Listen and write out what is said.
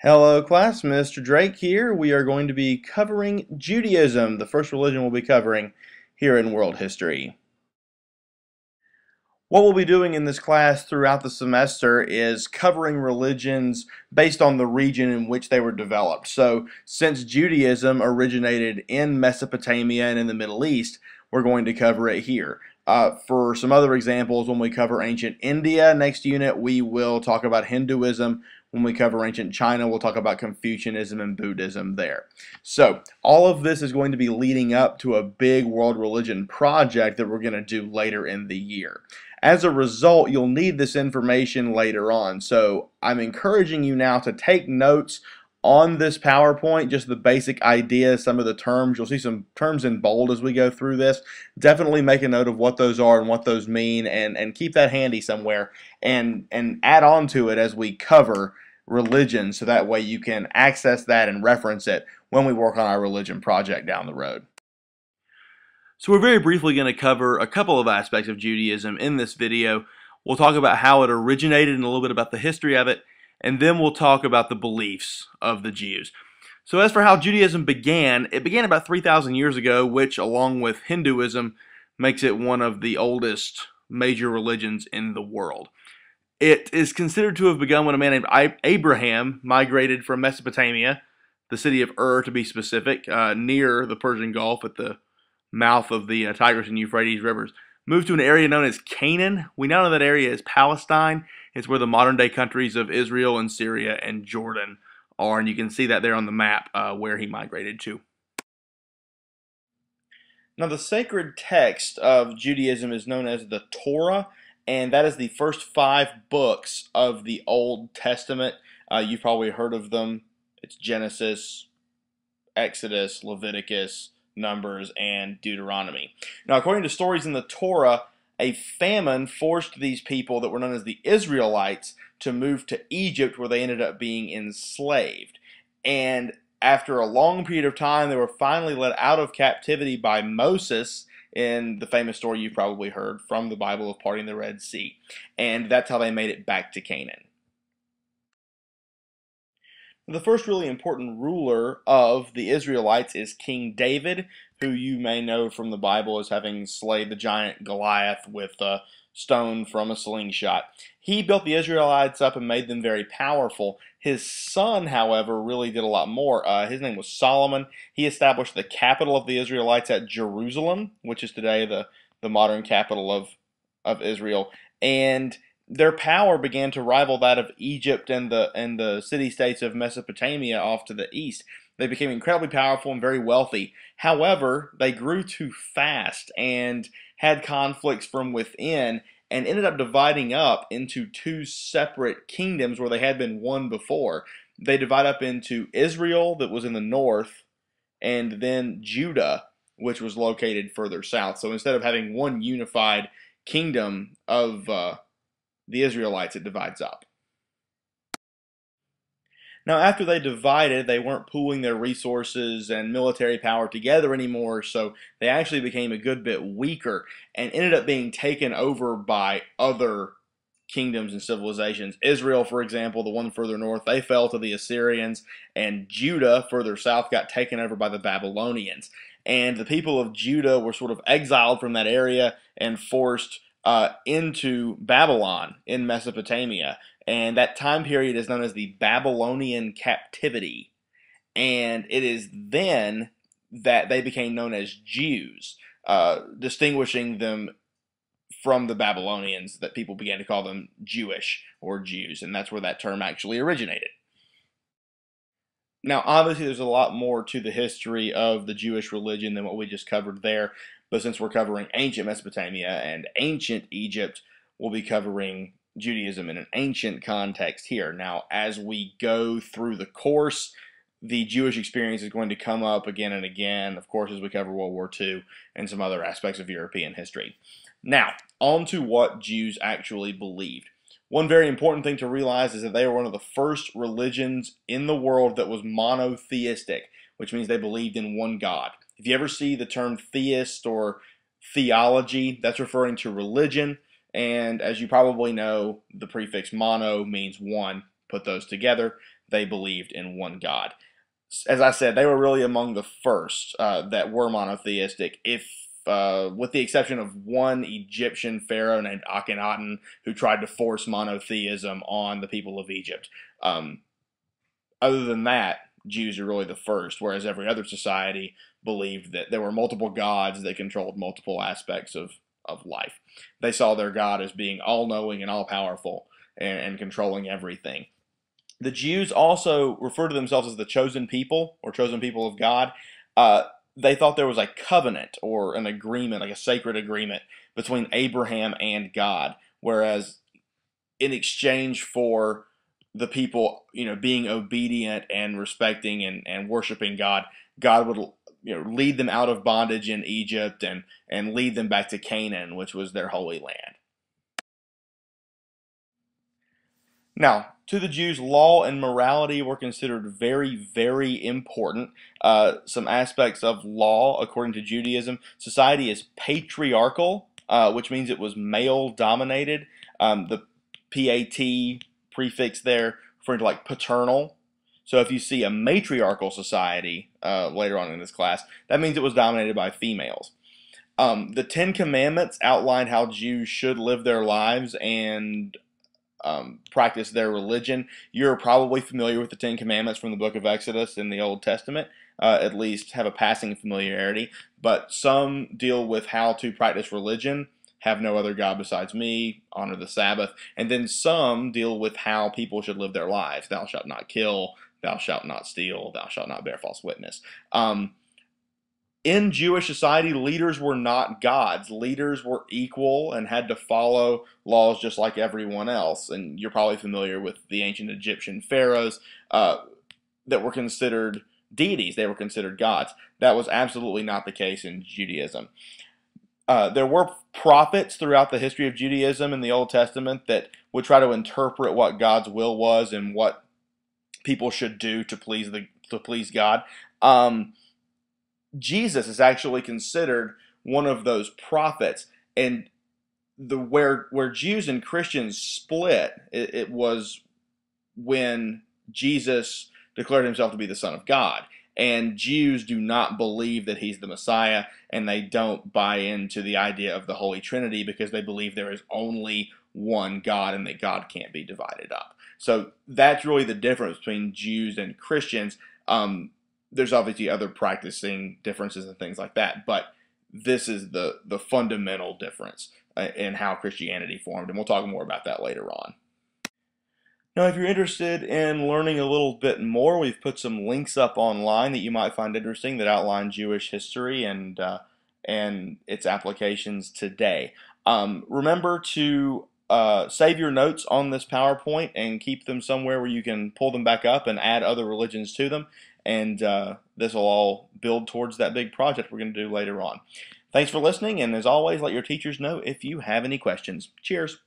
Hello class, Mr. Drake here. We are going to be covering Judaism, the first religion we'll be covering here in world history. What we'll be doing in this class throughout the semester is covering religions based on the region in which they were developed. So, since Judaism originated in Mesopotamia and in the Middle East, we're going to cover it here. For some other examples, when we cover ancient India next unit, we will talk about Hinduism. When we cover ancient China, we'll talk about Confucianism and Buddhism there. So, all of this is going to be leading up to a big world religion project that we're going to do later in the year. As a result, you'll need this information later on. So I'm encouraging you now to take notes on this PowerPoint, just the basic ideas, some of the terms. You'll see some terms in bold as we go through this. Definitely make a note of what those are and what those mean, and keep that handy somewhere and add on to it as we cover religion, so that way you can access that and reference it when we work on our religion project down the road. So we're very briefly going to cover a couple of aspects of Judaism in this video. We'll talk about how it originated and a little bit about the history of it, and then we'll talk about the beliefs of the Jews. So as for how Judaism began, it began about 3,000 years ago, which along with Hinduism makes it one of the oldest major religions in the world. It is considered to have begun when a man named Abraham migrated from Mesopotamia, the city of Ur to be specific, near the Persian Gulf at the mouth of the Tigris and Euphrates rivers, moved to an area known as Canaan. We now know that area is Palestine. It's where the modern day countries of Israel and Syria and Jordan are, and you can see that there on the map where he migrated to. Now, the sacred text of Judaism is known as the Torah, and that is the first 5 books of the Old Testament. You've probably heard of them. It's Genesis, Exodus, Leviticus, Numbers, and Deuteronomy. Now, according to stories in the Torah, a famine forced these people that were known as the Israelites to move to Egypt, where they ended up being enslaved. And after a long period of time, they were finally let out of captivity by Moses in the famous story you've probably heard from the Bible of parting the Red Sea. And that's how they made it back to Canaan. The first really important ruler of the Israelites is King David, who you may know from the Bible as having slayed the giant Goliath with a stone from a slingshot. He built the Israelites up and made them very powerful. His son, however, really did a lot more. His name was Solomon. He established the capital of the Israelites at Jerusalem, which is today the modern capital of Israel. And their power began to rival that of Egypt and the city-states of Mesopotamia off to the east. They became incredibly powerful and very wealthy. However, they grew too fast and had conflicts from within and ended up dividing up into 2 separate kingdoms where they had been one before. They divide up into Israel, that was in the north, and then Judah, which was located further south. So instead of having one unified kingdom of the Israelites, it divides up. Now, after they divided, they weren't pooling their resources and military power together anymore, so they actually became a good bit weaker and ended up being taken over by other kingdoms and civilizations. Israel, for example, the one further north, they fell to the Assyrians, and Judah, further south, got taken over by the Babylonians. And the people of Judah were sort of exiled from that area and forced into Babylon in Mesopotamia. And that time period is known as the Babylonian captivity. And it is then that they became known as Jews, distinguishing them from the Babylonians, that people began to call them Jewish or Jews. And that's where that term actually originated. Now, obviously, there's a lot more to the history of the Jewish religion than what we just covered there. But since we're covering ancient Mesopotamia and ancient Egypt, we'll be covering Judaism in an ancient context here. Now, as we go through the course, the Jewish experience is going to come up again and again, of course, as we cover World War II and some other aspects of European history. Now, on to what Jews actually believed. One very important thing to realize is that they were one of the first religions in the world that was monotheistic, which means they believed in one God. If you ever see the term theist or theology, that's referring to religion. And as you probably know, the prefix mono means one. put those together, they believed in one God. As I said, they were really among the first that were monotheistic, if with the exception of one Egyptian pharaoh named Akhenaten, who tried to force monotheism on the people of Egypt. Other than that, Jews are really the first, whereas every other society believed that there were multiple gods that controlled multiple aspects of life. They saw their God as being all-knowing and all-powerful and controlling everything. The Jews also refer to themselves as the chosen people or chosen people of God. They thought there was a covenant or an agreement, like a sacred agreement between Abraham and God, whereas in exchange for the people, being obedient and respecting and worshiping God, God would, lead them out of bondage in Egypt and lead them back to Canaan, which was their holy land. Now, to the Jews, law and morality were considered very, very important. Some aspects of law, according to Judaism, society is patriarchal, which means it was male-dominated. The PAT prefix there referring to like paternal. So if you see a matriarchal society later on in this class, that means it was dominated by females. The Ten Commandments outline how Jews should live their lives and practice their religion. You're probably familiar with the Ten Commandments from the book of Exodus in the Old Testament, at least have a passing familiarity, but some deal with how to practice religion, have no other God besides me, honor the Sabbath, and then some deal with how people should live their lives. Thou shalt not kill, thou shalt not steal, thou shalt not bear false witness. In Jewish society, leaders were not gods. Leaders were equal and had to follow laws just like everyone else. And you're probably familiar with the ancient Egyptian pharaohs that were considered deities. They were considered gods. That was absolutely not the case in Judaism. There were prophets throughout the history of Judaism in the Old Testament that would try to interpret what God's will was and what people should do to please God. Jesus is actually considered one of those prophets, and where Jews and Christians split, it was when Jesus declared himself to be the Son of God. And Jews do not believe that he's the Messiah, and they don't buy into the idea of the Holy Trinity because they believe there is only one God and that God can't be divided up. So that's really the difference between Jews and Christians. There's obviously other practicing differences and things like that, but this is the fundamental difference in how Christianity formed, and we'll talk more about that later on. Now, if you're interested in learning a little bit more, we've put some links up online that you might find interesting that outline Jewish history and its applications today. Remember to save your notes on this PowerPoint and keep them somewhere where you can pull them back up and add other religions to them. And this will all build towards that big project we're going to do later on. Thanks for listening, and as always, let your teachers know if you have any questions. Cheers.